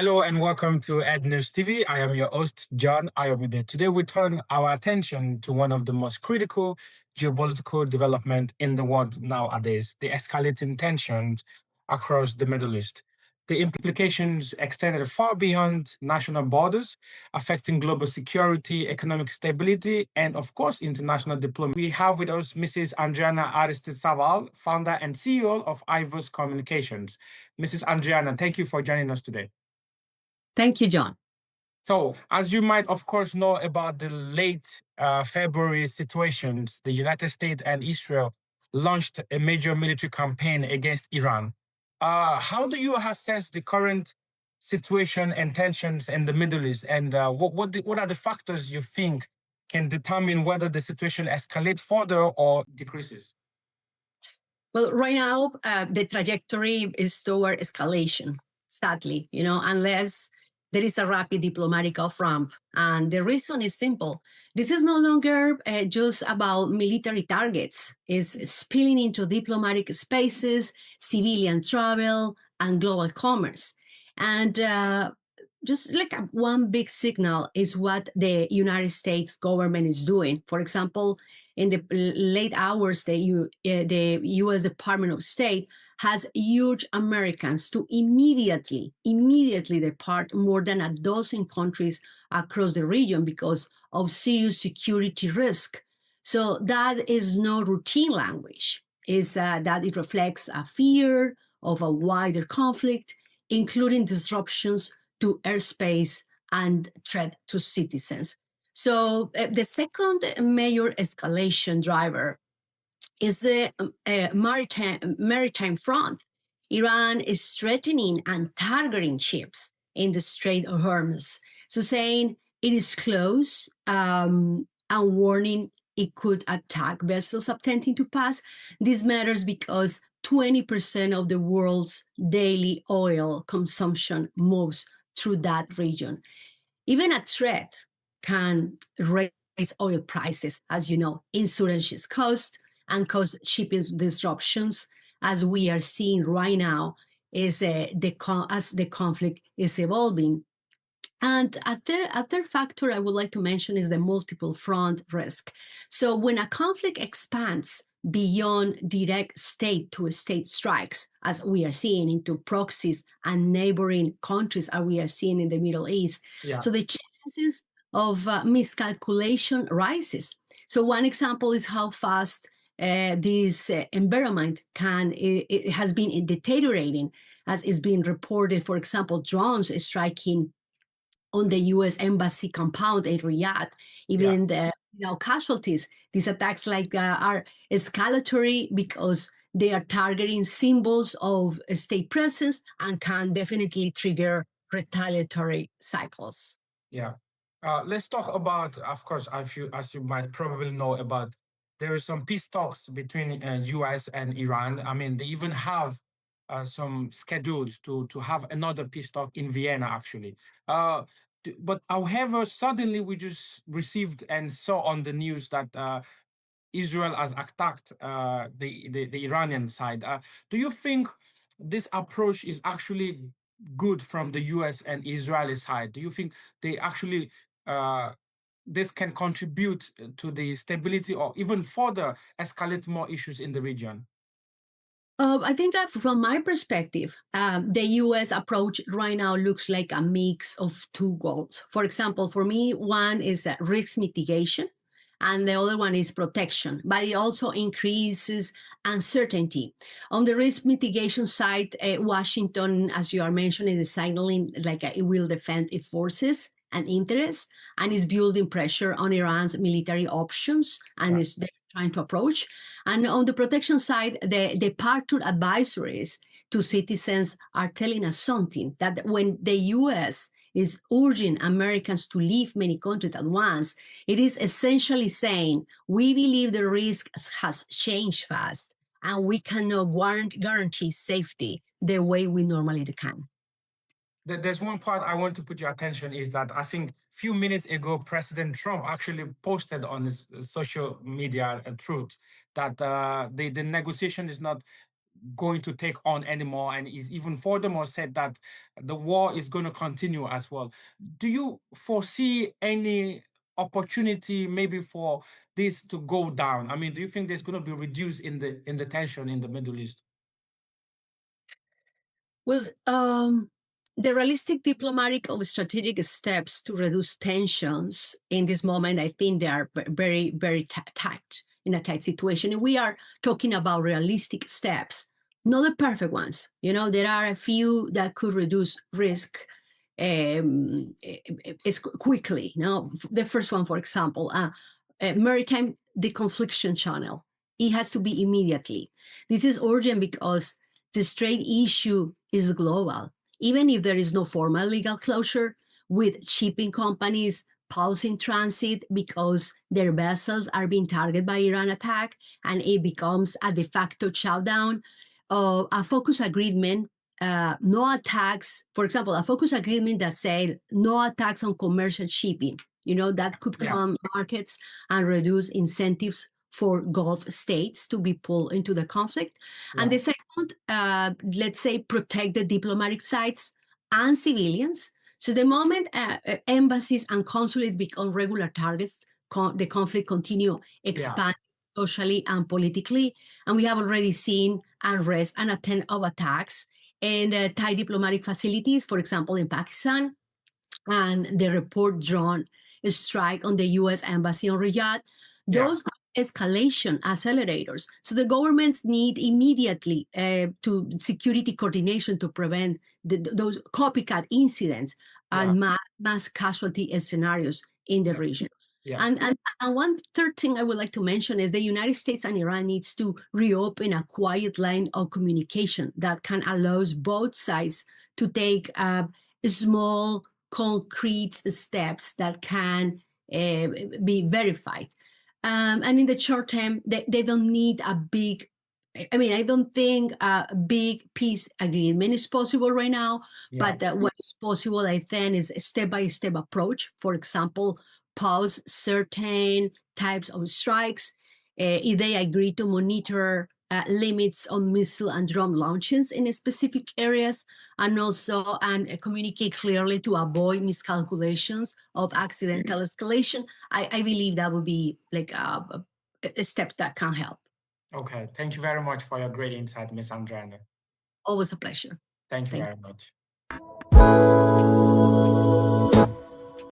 Hello and welcome to EDnews TV. I am your host, John Ayobide. Today we turn our attention to one of the most critical geopolitical development in the world nowadays, the escalating tensions across the Middle East. The implications extended far beyond national borders, affecting global security, economic stability, and of course, international diplomacy. We have with us Mrs. Adriana Aristizabal, founder and CEO of Ivoice Communications. Mrs. Adriana, thank you for joining us today. Thank you, John. So, as you might, of course, know about the late February situations, the United States and Israel launched a major military campaign against Iran. How do you assess the current situation and tensions in the Middle East? And what are the factors you think can determine whether the situation escalates further or decreases? Well, right now, the trajectory is toward escalation, sadly, unless there is a rapid diplomatic off-ramp. And the reason is simple. This is no longer just about military targets. It's spilling into diplomatic spaces, civilian travel, and global commerce. And just like one big signal is what the United States government is doing. For example, in the late hours, the U.S. Department of State has urged Americans to immediately depart more than a dozen countries across the region because of serious security risk. So that is no routine language. It's that it reflects a fear of a wider conflict, including disruptions to airspace and threat to citizens. So the second major escalation driver is the maritime front. Iran is threatening and targeting ships in the Strait of Hormuz, so saying it is close and warning it could attack vessels attempting to pass. This matters because 20% of the world's daily oil consumption moves through that region. Even a threat can raise oil prices, as you know, insurance cost and cause shipping disruptions, as we are seeing right now, as the conflict is evolving. And a third factor I would like to mention is the multiple front risk. So when a conflict expands beyond direct state-to-state strikes, as we are seeing into proxies and neighboring countries, as we are seeing in the Middle East, so the chances of miscalculation rises. So one example is how fast this environment it has been deteriorating, as is being reported. For example, drones striking on the U.S. Embassy compound in Riyadh, even without casualties. These attacks are escalatory because they are targeting symbols of state presence and can definitely trigger retaliatory cycles. Yeah. Let's talk about, of course, as you might probably know about, there are some peace talks between U.S. and Iran. I mean, they even have some scheduled to have another peace talk in Vienna, actually. But however, suddenly we just received and saw on the news that Israel has attacked the Iranian side. Do you think this approach is actually good from the U.S. and Israeli side? Do you think they actually this can contribute to the stability or even further escalate more issues in the region? I think that from my perspective, the U.S. approach right now looks like a mix of two goals. For example, for me, one is risk mitigation, and the other one is protection, but it also increases uncertainty. On the risk mitigation side, Washington, as you are mentioning, is signaling like it will defend its forces and interests, and is building pressure on Iran's military options, and is trying to approach. And on the protection side, the departure advisories to citizens are telling us something, that when the U.S. is urging Americans to leave many countries at once, it is essentially saying, we believe the risk has changed fast, and we cannot guarantee safety the way we normally can. There's one part I want to put your attention is that I think a few minutes ago, President Trump actually posted on his social media truth that the negotiation is not going to take on anymore, and is even furthermore said that the war is going to continue as well. Do you foresee any opportunity maybe for this to go down? I mean, do you think there's going to be reduced in the tension in the Middle East? Well, the realistic diplomatic or strategic steps to reduce tensions in this moment, I think they are very, very tight, in a tight situation. And we are talking about realistic steps, not the perfect ones. You know, there are a few that could reduce risk quickly. You know, the first one, for example, maritime deconfliction channel. It has to be immediately. This is urgent because the trade issue is global. Even if there is no formal legal closure, with shipping companies pausing transit because their vessels are being targeted by Iran attack, and it becomes a de facto shutdown, a focus agreement, no attacks. For example, a focus agreement that said no attacks on commercial shipping. You know, that could calm markets and reduce incentives for Gulf states to be pulled into the conflict. And the second, let's say, protect the diplomatic sites and civilians. So the moment embassies and consulates become regular targets, the conflict continue expanding socially and politically. And we have already seen unrest and attempt of attacks in Thai diplomatic facilities, for example, in Pakistan, and the report drone strike on the U.S. embassy on Riyadh. Those are escalation accelerators. So the governments need immediately to security coordination to prevent those copycat incidents and mass casualty scenarios in the region. And one third thing I would like to mention is the United States and Iran needs to reopen a quiet line of communication that can allow both sides to take small, concrete steps that can be verified. And in the short term, they don't need a big, I mean, I don't think a big peace agreement is possible right now, but what is possible, I think, is a step-by-step approach. For example, pause certain types of strikes. If they agree to monitor limits on missile and drone launches in specific areas, and also communicate clearly to avoid miscalculations of accidental escalation. I believe that would be like steps that can help. Okay, thank you very much for your great insight, Ms. Adriana. Always a pleasure. Thank you very much.